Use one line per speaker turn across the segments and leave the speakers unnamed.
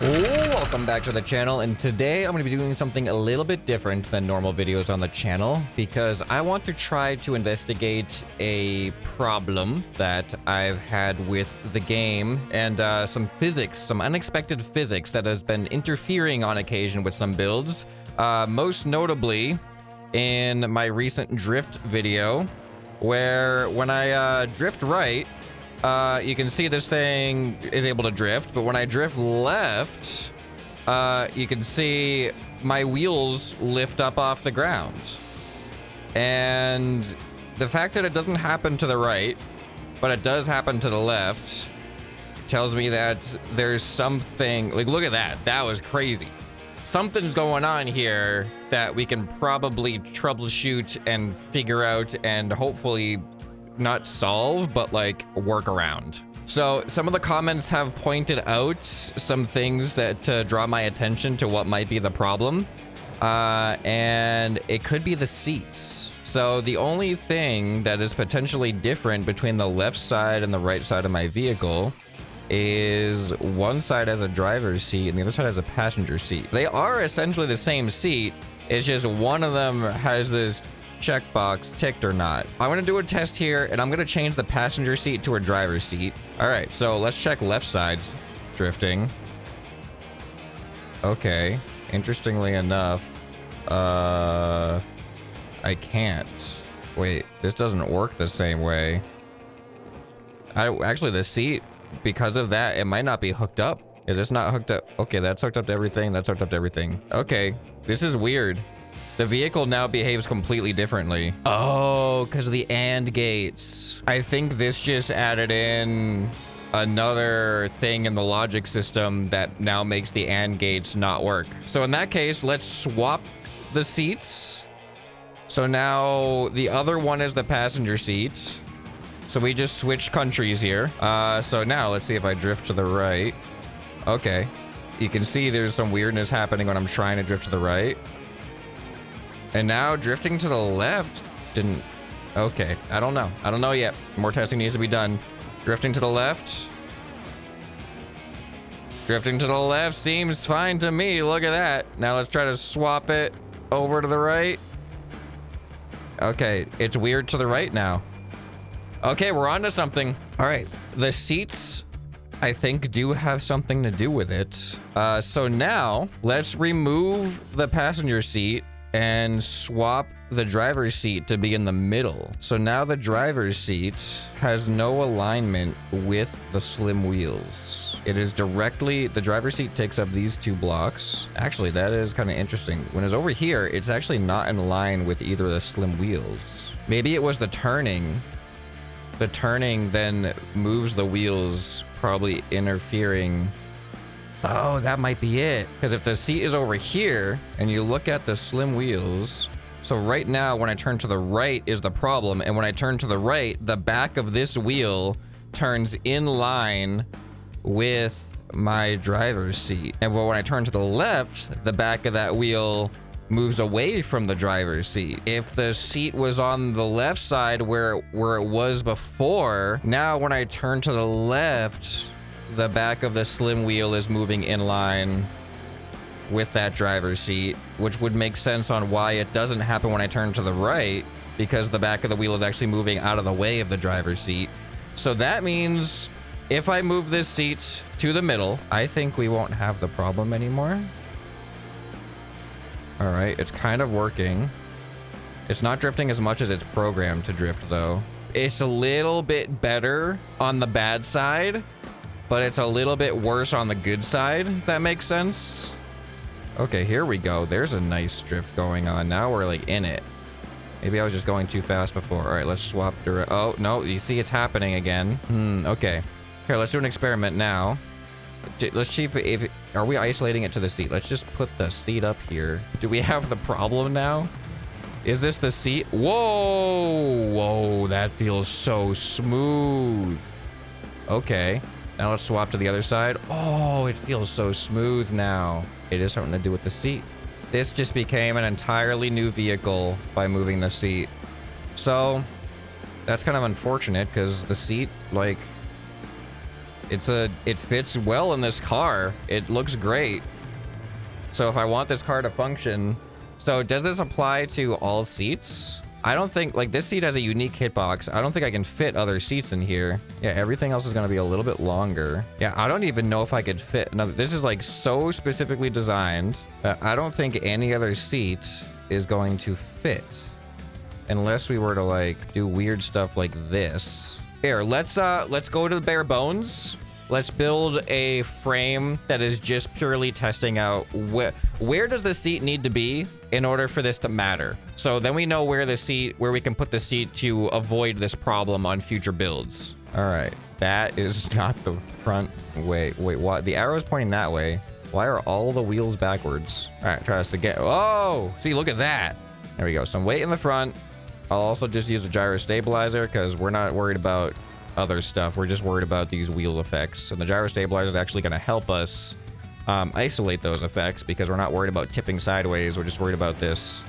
Welcome back to the channel, and today I'm going to be doing something a little bit different than normal videos on the channel because I want to try to investigate a problem that I've had with the game and some physics, some unexpected physics that has been interfering on occasion with some builds, most notably in my recent drift video where when I drift right, you can see this thing is able to drift, but when I drift left, you can see my wheels lift up off the ground. And the fact that it doesn't happen to the right, but it does happen to the left, tells me that there's something, like, look at that. That was crazy. Something's going on here that we can probably troubleshoot and figure out and hopefully not solve, but like work around. So some of the comments have pointed out some things that draw my attention to what might be the problem, and it could be the seats. So the only thing that is potentially different between the left side and the right side of my vehicle is one side has a driver's seat and the other side has a passenger seat. They are essentially the same seat. It's just one of them has this checkbox ticked or not. I'm gonna do a test here and I'm gonna change the passenger seat to a driver's seat. All right, so let's check left side's drifting. Okay, interestingly enough, I can't. Wait, this doesn't work the same way. Actually, the seat, because of that, it might not be hooked up. Is this not hooked up? Okay, that's hooked up to everything. That's hooked up to everything. Okay, this is weird. The vehicle now behaves completely differently. Oh, because of the AND gates. I think this just added in another thing in the logic system that now makes the AND gates not work. So in that case, let's swap the seats. So now the other one is the passenger seat. So we just switched countries here. So now let's see if I drift to the right. Okay. You can see there's some weirdness happening when I'm trying to drift to the right. And now drifting to the left didn't. Okay, I don't know. I don't know yet. More testing needs to be done. Drifting to the left. Drifting to the left seems fine to me. Look at that. Now let's try to swap it over to the right. Okay, it's weird to the right now. Okay, we're on to something. All right, the seats, I think, do have something to do with it. So now let's remove the passenger seat and swap the driver's seat to be in the middle. So now the driver's seat has no alignment with the slim wheels. It is directly, the driver's seat takes up these two blocks. Actually, that is kind of interesting. When it's over here, it's actually not in line with either of the slim wheels. Maybe it was the turning. The turning then moves the wheels, probably interfering. Oh, that might be it. Because if the seat is over here and you look at the slim wheels, so right now when I turn to the right is the problem, and when I turn to the right, the back of this wheel turns in line with my driver's seat. And when I turn to the left, the back of that wheel moves away from the driver's seat. If the seat was on the left side where it was before, now when I turn to the left, the back of the slim wheel is moving in line with that driver's seat, which would make sense on why it doesn't happen when I turn to the right, because the back of the wheel is actually moving out of the way of the driver's seat. So that means if I move this seat to the middle, I think we won't have the problem anymore. All right, it's kind of working. It's not drifting as much as it's programmed to drift, though. It's a little bit better on the bad side, but it's a little bit worse on the good side, if that makes sense. Okay, here we go. There's a nice drift going on. Now we're like in it. Maybe I was just going too fast before. All right, let's swap direct. Oh, no, you see it's happening again. Okay. Here, let's do an experiment now. Let's see if are we isolating it to the seat? Let's just put the seat up here. Do we have the problem now? Is this the seat? Whoa, whoa, that feels so smooth. Okay. Now let's swap to the other side. Oh, it feels so smooth now. It is something to do with the seat. This just became an entirely new vehicle by moving the seat. So that's kind of unfortunate because the seat, like, It fits well in this car. It looks great. So if I want this car to function, so does this apply to all seats? I don't think, like, this seat has a unique hitbox. I don't think I can fit other seats in here. Yeah, everything else is gonna be a little bit longer. Yeah, I don't even know if I could fit another. This is like so specifically designed that I don't think any other seat is going to fit. Unless we were to like do weird stuff like this. Here, let's go to the bare bones. Let's build a frame that is just purely testing out where does the seat need to be in order for this to matter. So then we know where we can put the seat to avoid this problem on future builds. All right, that is not the front way. Wait, what? The arrow is pointing that way. Why are all the wheels backwards? All right, try us to get, oh, see, look at that. There we go, some weight in the front. I'll also just use a gyro stabilizer because we're not worried about other stuff. We're just worried about these wheel effects. And the gyro stabilizer is actually going to help us isolate those effects because we're not worried about tipping sideways. We're just worried about this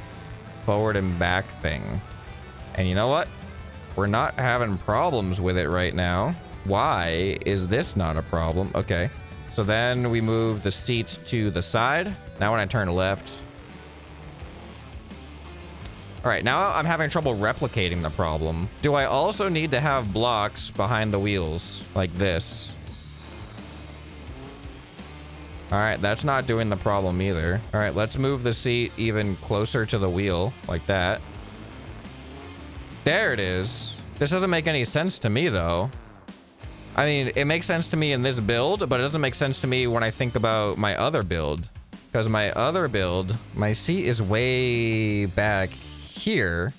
forward and back thing. And you know what? We're not having problems with it right now. Why is this not a problem? Okay. So then we move the seats to the side. Now when I turn left, all right, now I'm having trouble replicating the problem. Do I also need to have blocks behind the wheels like this? All right, that's not doing the problem either. All right, let's move the seat even closer to the wheel like that. There it is. This doesn't make any sense to me though. I mean, it makes sense to me in this build, but it doesn't make sense to me when I think about my other build. Because my other build, my seat is way back here,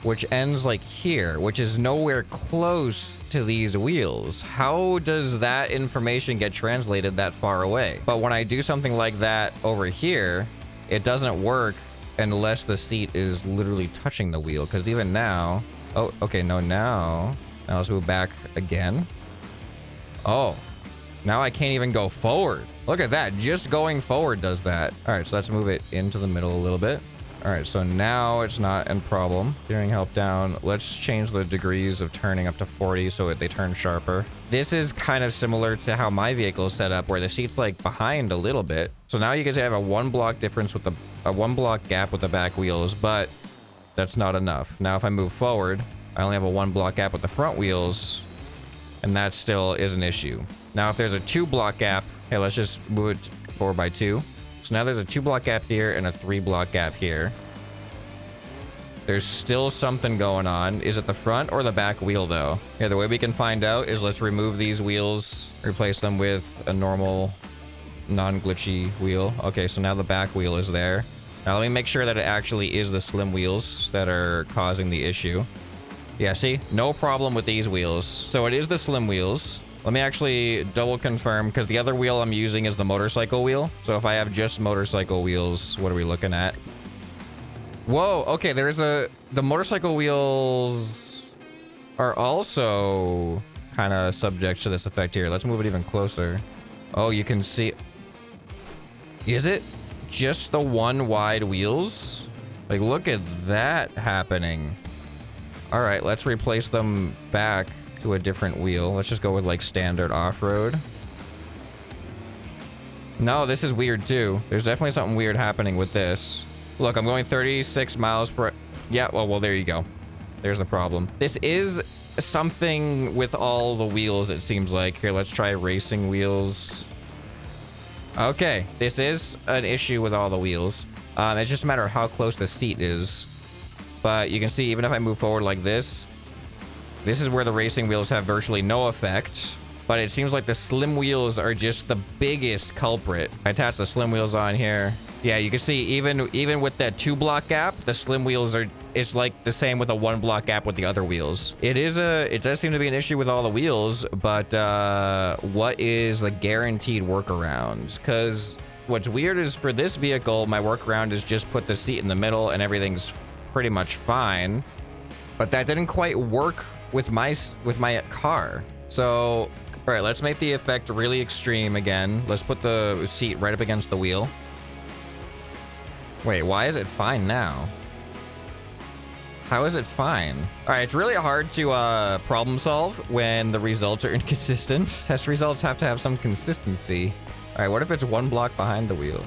which ends like here, which is nowhere close to these wheels. How does that information get translated that far away? But when I do something like that over here, it doesn't work unless the seat is literally touching the wheel. Because even now, oh, okay, no, now let's move back again. Oh, now I can't even go forward. Look at that, just going forward does that. All right, so let's move it into the middle a little bit. All right, so now it's not a problem. Steering help down. Let's change the degrees of turning up to 40 so they turn sharper. This is kind of similar to how my vehicle is set up, where the seat's like behind a little bit. So now you guys have a 1 block difference with a 1 block gap with the back wheels, but that's not enough. Now if I move forward, I only have a 1 block gap with the front wheels, and that still is an issue. Now if there's a 2 block gap, hey, let's just move it forward by 2. So now there's a 2 block gap here and a 3 block gap here. There's still something going on. Is it the front or the back wheel though? Yeah, the way we can find out is let's remove these wheels, replace them with a normal non-glitchy wheel. Okay, so now the back wheel is there. Now let me make sure that it actually is the slim wheels that are causing the issue. Yeah, see? No problem with these wheels. So it is the slim wheels. Let me actually double confirm, because the other wheel I'm using is the motorcycle wheel. So if I have just motorcycle wheels, what are we looking at? Whoa, okay, the motorcycle wheels are also kind of subject to this effect here. Let's move it even closer. Oh, you can see. Is it just the 1 wide wheels? Like, look at that happening. All right, let's replace them back to a different wheel. Let's just go with like standard off-road. No, this is weird too. There's definitely something weird happening with this. Look, I'm going 36 miles per... Yeah, well, there you go. There's the problem. This is something with all the wheels, it seems like. Here, let's try racing wheels. Okay, this is an issue with all the wheels. It's just a matter of how close the seat is. But you can see, even if I move forward like this is where the racing wheels have virtually no effect. But it seems like the slim wheels are just the biggest culprit. I attach the slim wheels on here. Yeah, you can see even with that 2 block gap, the slim wheels it's like the same with a 1 block gap with the other wheels. It does seem to be an issue with all the wheels, but what is the guaranteed workaround? Because what's weird is for this vehicle, my workaround is just put the seat in the middle and everything's pretty much fine. But that didn't quite work with my car. So, all right, let's make the effect really extreme again. Let's put the seat right up against the wheel. Wait, why is it fine now? How is it fine? All right, it's really hard to problem solve when the results are inconsistent. Test results have to have some consistency. All right, what if it's one block behind the wheel?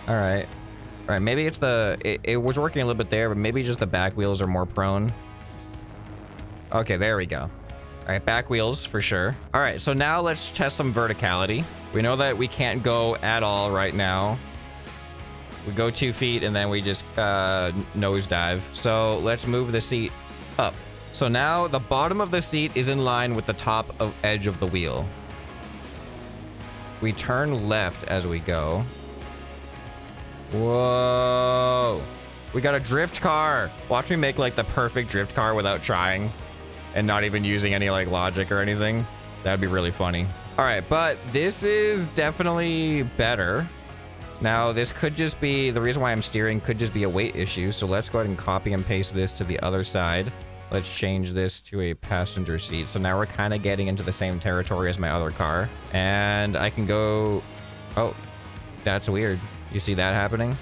All right. All right, maybe it's it was working a little bit there, but maybe just the back wheels are more prone. Okay, there we go. All right, back wheels for sure. All right, so now let's test some verticality. We know that we can't go at all right now. We go 2 feet and then we just nosedive. So let's move the seat up. So now the bottom of the seat is in line with the top of edge of the wheel. We turn left as we go. Whoa. We got a drift car. Watch me make like the perfect drift car without trying and not even using any like logic or anything. That'd be really funny. All right, but this is definitely better. Now, this could just be, the reason why I'm steering could just be a weight issue. So let's go ahead and copy and paste this to the other side. Let's change this to a passenger seat. So now we're kind of getting into the same territory as my other car. And I can go, oh, that's weird. You see that happening?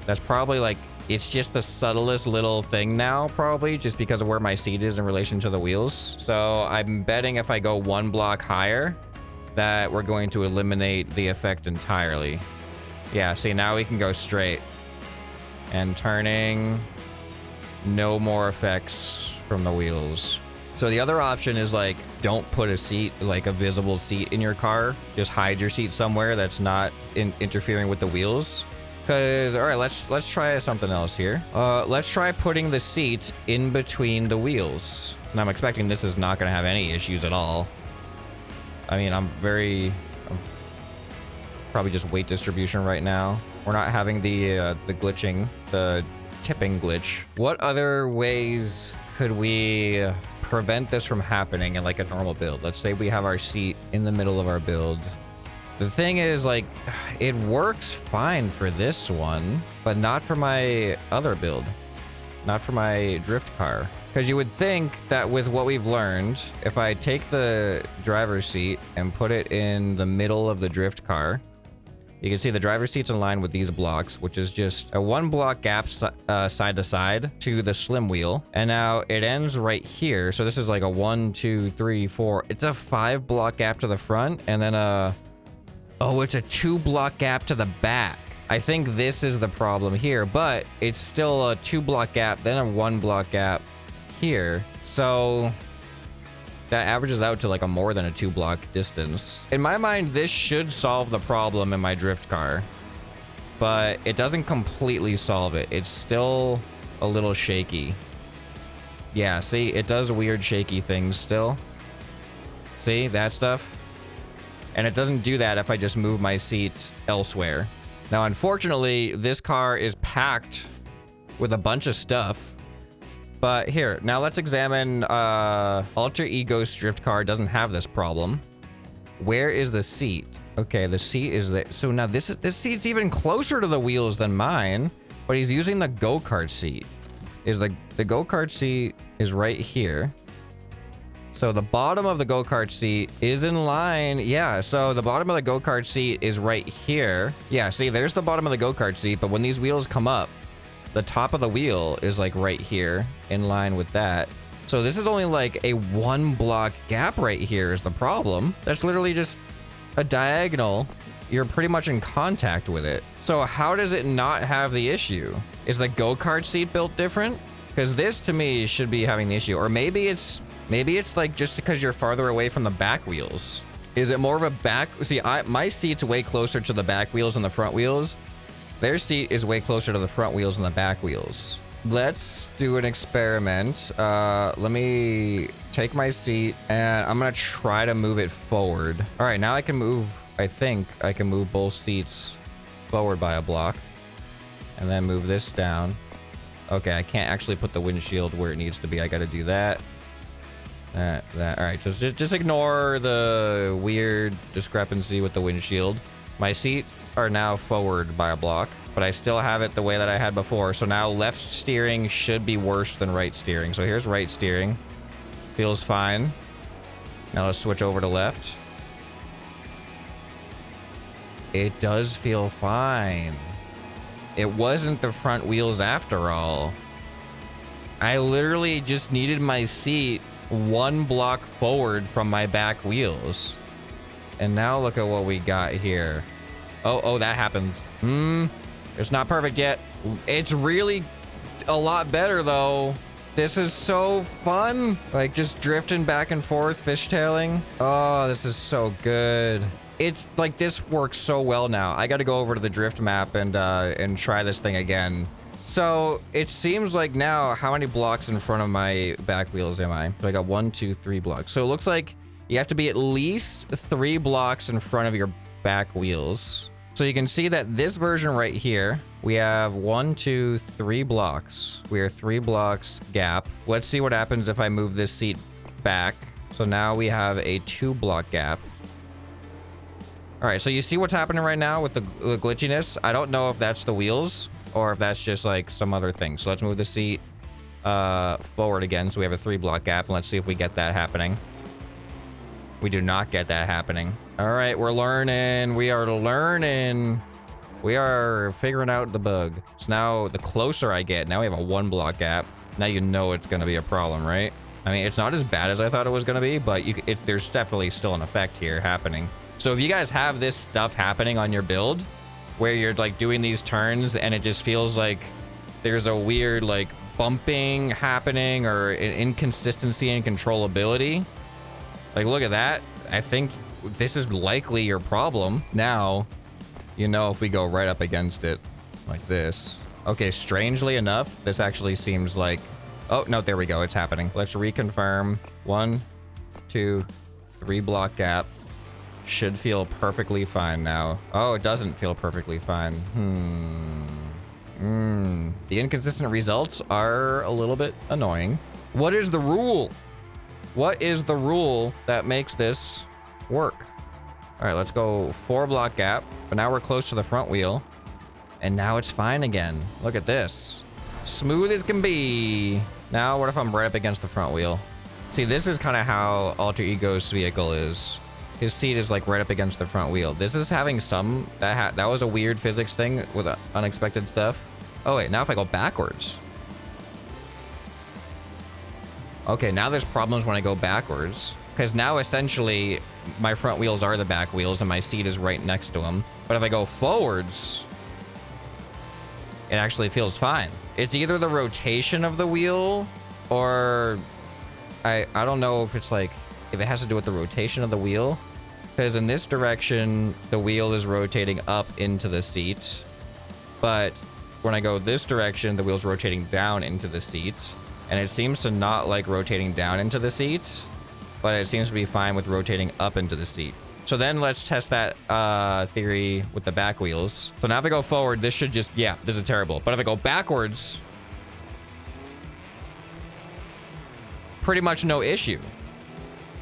That's probably like, it's just the subtlest little thing now, probably just because of where my seat is in relation to the wheels. So I'm betting if I go 1 block higher, that we're going to eliminate the effect entirely. Yeah, see, now we can go straight. And turning, no more effects from the wheels. So the other option is like, don't put a seat, like a visible seat in your car. Just hide your seat somewhere that's not interfering with the wheels. Cause, all right, let's try something else here. Let's try putting the seat in between the wheels. And I'm expecting this is not gonna have any issues at all. I mean, I'm probably just weight distribution right now. We're not having the glitching, the tipping glitch. What other ways could we prevent this from happening in like a normal build? Let's say we have our seat in the middle of our build. The thing is, like, it works fine for this one, but not for my other build. Not for my drift car. Because you would think that with what we've learned, if I take the driver's seat and put it in the middle of the drift car, you can see the driver's seat's in line with these blocks, which is just a 1 block gap side to side to the slim wheel. And now it ends right here. So this is like a 1, 2, 3, 4. It's a 5 block gap to the front and then oh, it's a 2 block gap to the back. I think this is the problem here, but it's still a 2 block gap, then a 1 block gap here. So that averages out to like a more than a 2 block distance. In my mind, this should solve the problem in my drift car, but it doesn't completely solve it. It's still a little shaky. Yeah, see, it does weird shaky things still. See that stuff? And it doesn't do that if I just move my seat elsewhere. Now, unfortunately, this car is packed with a bunch of stuff. But here, now let's examine Alter Ego's drift car doesn't have this problem. Where is the seat? Okay, the seat is there. So now this seat's even closer to the wheels than mine, but he's using the go-kart seat. Is the go-kart seat is right here. So the bottom of the go-kart seat is in line. Yeah, so the bottom of the go-kart seat is right here. Yeah, see, there's the bottom of the go-kart seat, but when these wheels come up, the top of the wheel is like right here in line with that. So this is only like a 1 block gap right here is the problem. That's literally just a diagonal. You're pretty much in contact with it. So how does it not have the issue? Is the go-kart seat built different? Because this to me should be having the issue. Or maybe it's like just because you're farther away from the back wheels. Is it more of a back? See, my seat's way closer to the back wheels than the front wheels. Their seat is way closer to the front wheels than the back wheels. Let's do an experiment. Let me take my seat and I'm gonna try to move it forward. All right, now I can move, I think I can move both seats forward by a block and then move this down. Okay, I can't actually put the windshield where it needs to be. I gotta do that. That. All right, so just ignore the weird discrepancy with the windshield. My seat are now forward by a block, but I still have it the way that I had before. So now left steering should be worse than right steering. So here's right steering. Feels fine. Now let's switch over to left. It does feel fine. It wasn't the front wheels after all. I literally just needed my seat 1 block forward from my back wheels. And now look at what we got here. Oh, that happened. It's not perfect yet. It's really a lot better though. This is so fun. Like just drifting back and forth, fishtailing. Oh, this is so good. It's like this works so well now. I got to go over to the drift map and try this thing again. So it seems like now, how many blocks in front of my back wheels am I? So I got 1, 2, 3 blocks. So it looks like you have to be at least 3 blocks in front of your back wheels. So you can see that this version right here, we have 1, 2, 3 blocks. We are 3 blocks gap. Let's see what happens if I move this seat back. So now we have a 2 block gap. All right, so you see what's happening right now with the glitchiness? I don't know if that's the wheels or if that's just like some other thing. So let's move the seat forward again. So we have a 3 block gap, and let's see if we get that happening. We do not get that happening. All right, we're learning. We are learning. We are figuring out the bug. So now the closer I get, now we have a 1 block gap. Now you know it's going to be a problem, right? I mean, it's not as bad as I thought it was going to be, but there's definitely still an effect here happening. So if you guys have this stuff happening on your build, where you're like doing these turns and it just feels like there's a weird like bumping happening or an inconsistency in controllability, like look at that. I think this is likely your problem. Now, you know, if we go right up against it like this. Okay, strangely enough, this actually seems like, oh no, there we go, it's happening. Let's reconfirm. 1, 2, 3 block gap. Should feel perfectly fine now. Oh, it doesn't feel perfectly fine. The inconsistent results are a little bit annoying. What is the rule? What is the rule that makes this work? All right, let's go 4 block gap, but now we're close to the front wheel, and now it's fine again. Look at this. Smooth as can be. Now, what if I'm right up against the front wheel? See, this is kind of how Alter Ego's vehicle is. His seat is like right up against the front wheel. This is having some, that was a weird physics thing with unexpected stuff. Oh wait, now if I go backwards. Okay, now there's problems when I go backwards. Because now essentially my front wheels are the back wheels and my seat is right next to them. But if I go forwards, it actually feels fine. It's either the rotation of the wheel or I don't know if it's like, if it has to do with the rotation of the wheel. Because in this direction, the wheel is rotating up into the seat. But when I go this direction, the wheel's rotating down into the seat. And it seems to not like rotating down into the seat, but it seems to be fine with rotating up into the seat. So then let's test that theory with the back wheels. So now if I go forward, this should just, yeah, this is terrible. But if I go backwards, pretty much no issue.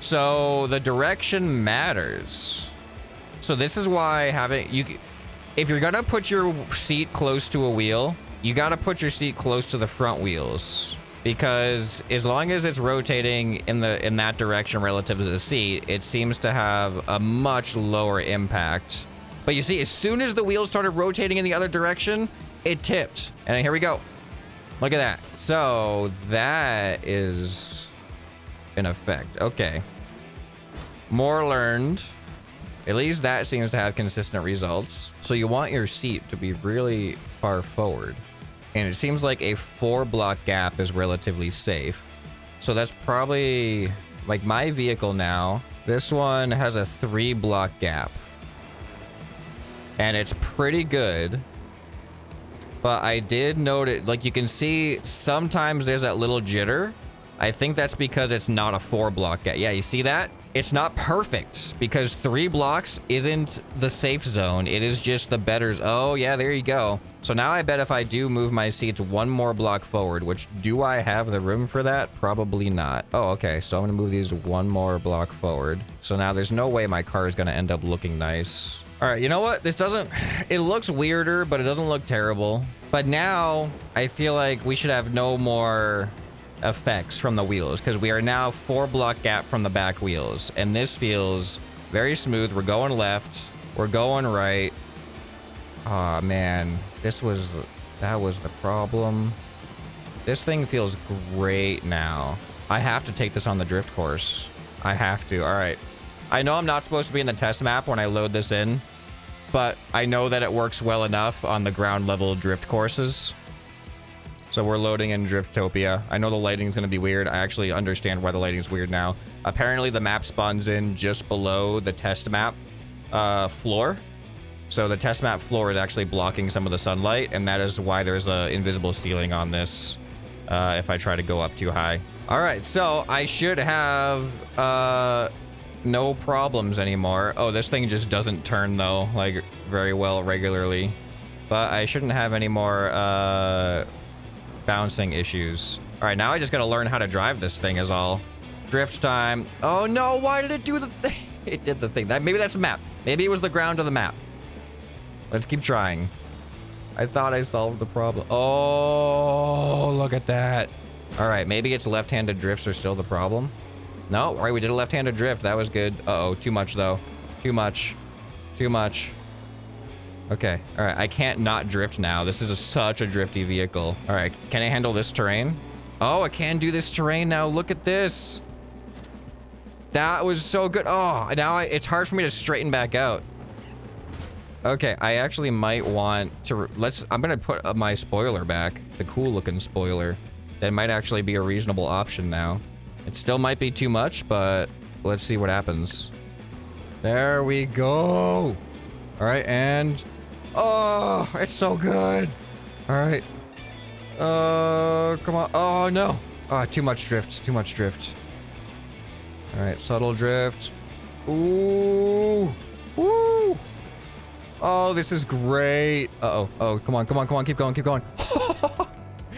So the direction matters. So this is why if you're gonna put your seat close to a wheel, you gotta put your seat close to the front wheels, because as long as it's rotating in that direction relative to the seat, it seems to have a much lower impact. But you see, as soon as the wheels started rotating in the other direction, it tipped. And here we go. Look at that. So that is in effect. Okay. More learned. At least that seems to have consistent results. So you want your seat to be really far forward. And it seems like a 4 block gap is relatively safe. So that's probably like my vehicle now. This one has a 3 block gap. And it's pretty good. But I did note it, like you can see sometimes there's that little jitter. I think that's because it's not a 4 block gap. Yeah, you see that? It's not perfect because 3 blocks isn't the safe zone. It is just the better. Oh yeah, there you go. So now I bet if I do move my seats 1 more block forward, which do I have the room for that? Probably not. Oh, okay. So I'm gonna move these 1 more block forward. So now there's no way my car is gonna end up looking nice. All right, you know what? This doesn't, it looks weirder, but it doesn't look terrible. But now I feel like we should have no more effects from the wheels because we are now 4 block gap from the back wheels, and this feels very smooth. We're going left, we're going right. Aw, man. That was the problem. This thing feels great now. I have to take this on the drift course. I have to. All right. I know I'm not supposed to be in the test map when I load this in, but I know that it works well enough on the ground level drift courses. So we're loading in Driftopia. I know the lighting's going to be weird. I actually understand why the lighting's weird now. Apparently the map spawns in just below the test map floor. So the test map floor is actually blocking some of the sunlight, and that is why there's an invisible ceiling on this if I try to go up too high. All right, so I should have no problems anymore. Oh, this thing just doesn't turn though, like very well regularly. But I shouldn't have any more bouncing issues. All right, now I just gotta learn how to drive this thing is all. Drift time. Oh no, why did it do the thing? It did the thing. Maybe that's the map. Maybe it was the ground of the map. Let's keep trying. I thought I solved the problem. Oh, look at that. All right, maybe it's left-handed drifts are still the problem. No, all right, we did a left-handed drift. That was good. Uh-oh, too much though. Too much. Too much. Okay, all right, I can't not drift now. This is such a drifty vehicle. All right, can I handle this terrain? Oh, I can do this terrain now. Look at this. That was so good. Oh, now it's hard for me to straighten back out. Okay, I actually might want to, I'm gonna put my spoiler back, the cool looking spoiler. That might actually be a reasonable option now. It still might be too much, but let's see what happens. There we go. All right, and, oh, it's so good. All right. Come on. Oh, no. Oh, too much drift, too much drift. All right, subtle drift. Ooh, woo. Oh, this is great. Uh-oh. Oh, come on, come on, come on. Keep going, keep going.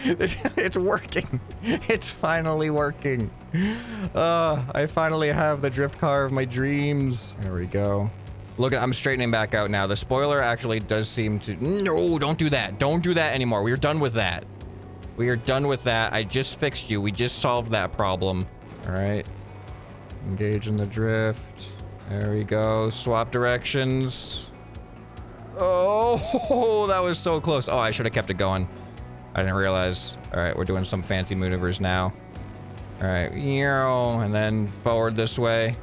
It's working. It's finally working. I finally have the drift car of my dreams. There we go. Look, I'm straightening back out now. The spoiler actually does seem to... No, don't do that. Don't do that anymore. We are done with that. We are done with that. I just fixed you. We just solved that problem. All right. Engage in the drift. There we go. Swap directions. Oh, that was so close. Oh, I should have kept it going. I didn't realize. All right, we're doing some fancy maneuvers now. All right, and then forward this way.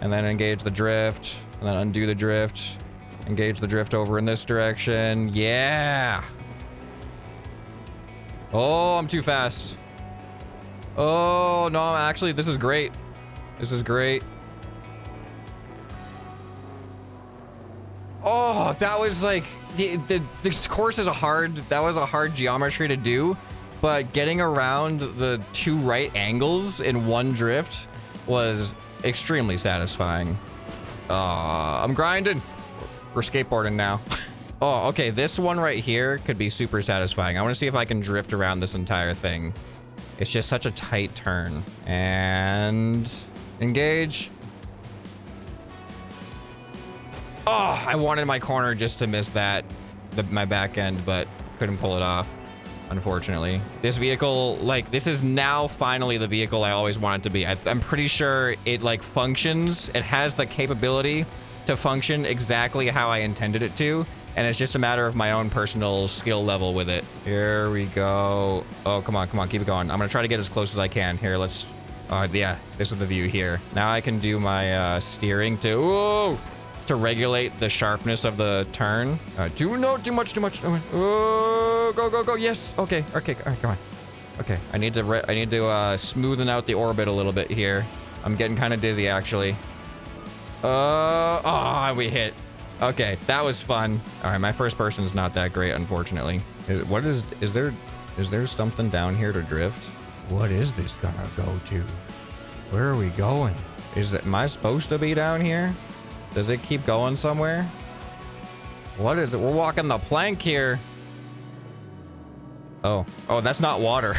And then engage the drift. And then undo the drift. Engage the drift over in this direction. Yeah. Oh, I'm too fast. Oh, no, actually, this is great. This is great. Oh, that was like, this course is that was a hard geometry to do, but getting around the two right angles in one drift was extremely satisfying. I'm grinding. We're skateboarding now. Oh, okay, this one right here could be super satisfying. I want to see if I can drift around this entire thing. It's just such a tight turn. And engage. Oh, I wanted my corner just to miss that, my back end, but couldn't pull it off, unfortunately. This vehicle, like, this is now finally the vehicle I always wanted to be. I'm pretty sure it, like, functions. It has the capability to function exactly how I intended it to, and it's just a matter of my own personal skill level with it. Here we go. Oh, come on, come on, keep it going. I'm gonna try to get as close as I can. Here, let's, yeah, this is the view here. Now I can do my steering to regulate the sharpness of the turn. Too much. Oh, go. Yes. Okay. All right, come on. Okay, I need to smoothen out the orbit a little bit here. I'm getting kind of dizzy, actually. We hit. Okay, that was fun. All right, my first person's not that great, unfortunately. Is there something down here to drift? What is this gonna go to? Where are we going? Am I supposed to be down here? Does it keep going somewhere? What is it? We're walking the plank here. Oh, that's not water.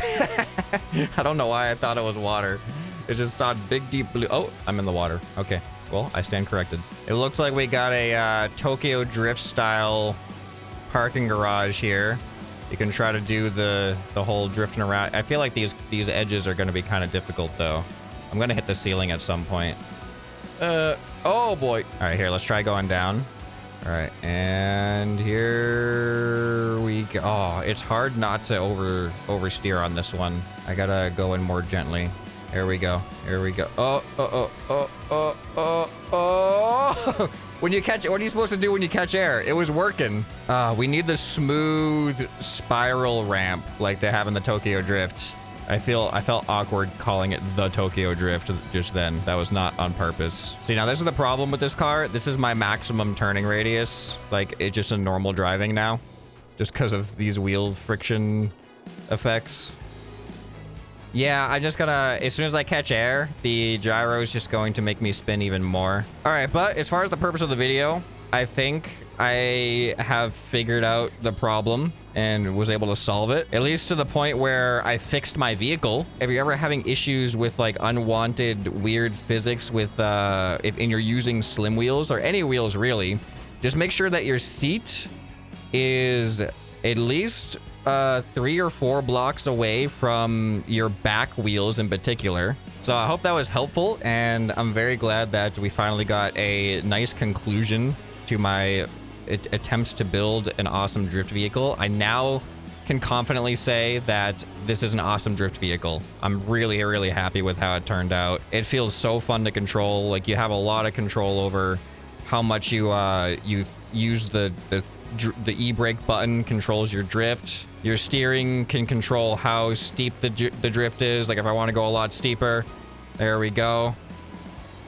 I don't know why I thought it was water. It just saw big, deep blue. Oh, I'm in the water. Okay, well, I stand corrected. It looks like we got a Tokyo Drift style parking garage here. You can try to do the whole drifting around. I feel like these edges are going to be kind of difficult, though. I'm going to hit the ceiling at some point. Oh boy. All right, here, let's try going down. All right, and here we go. Oh, it's hard not to oversteer on this one. I gotta go in more gently. There we go. Here we go. Oh. When you catch, what are you supposed to do when you catch air? It was working. We need the smooth spiral ramp like they have in the Tokyo Drift. I felt awkward calling it the Tokyo Drift just then. That was not on purpose. See, now this is the problem with this car. This is my maximum turning radius. Like, it's just a normal driving now. Just because of these wheel friction effects. Yeah, I'm just gonna, as soon as I catch air, the gyro is just going to make me spin even more. All right, but as far as the purpose of the video, I think I have figured out the problem and was able to solve it, at least to the point where I fixed my vehicle. If you're ever having issues with like unwanted weird physics with if you're using slim wheels or any wheels really, just make sure that your seat is at least 3 or 4 blocks away from your back wheels in particular. So I hope that was helpful, and I'm very glad that we finally got a nice conclusion to my attempts to build an awesome drift vehicle. I now can confidently say that this is an awesome drift vehicle. I'm really, really happy with how it turned out. It feels so fun to control. Like, you have a lot of control over how much you use the e-brake button controls your drift. Your steering can control how steep the drift is. Like, if I want to go a lot steeper, there we go.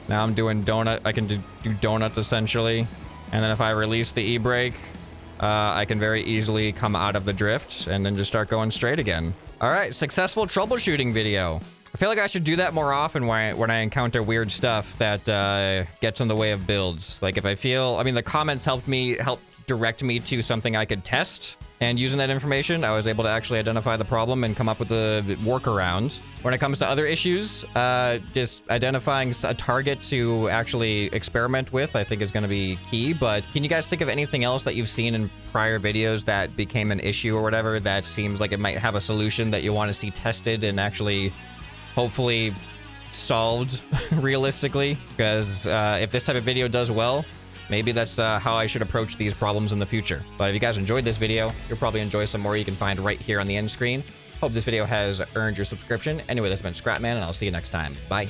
Now I'm doing donut. I can do donuts essentially. And then if I release the e-brake, I can very easily come out of the drift and then just start going straight again. All right, successful troubleshooting video. I feel like I should do that more often when I encounter weird stuff that gets in the way of builds. Like, if I feel, I mean, the comments help direct me to something I could test. And using that information, I was able to actually identify the problem and come up with a workaround. When it comes to other issues, just identifying a target to actually experiment with, I think is going to be key. But can you guys think of anything else that you've seen in prior videos that became an issue or whatever that seems like it might have a solution that you want to see tested and actually hopefully solved realistically? Because if this type of video does well, maybe that's how I should approach these problems in the future. But if you guys enjoyed this video, you'll probably enjoy some more you can find right here on the end screen. Hope this video has earned your subscription. Anyway, this has been ScrapMan, and I'll see you next time. Bye.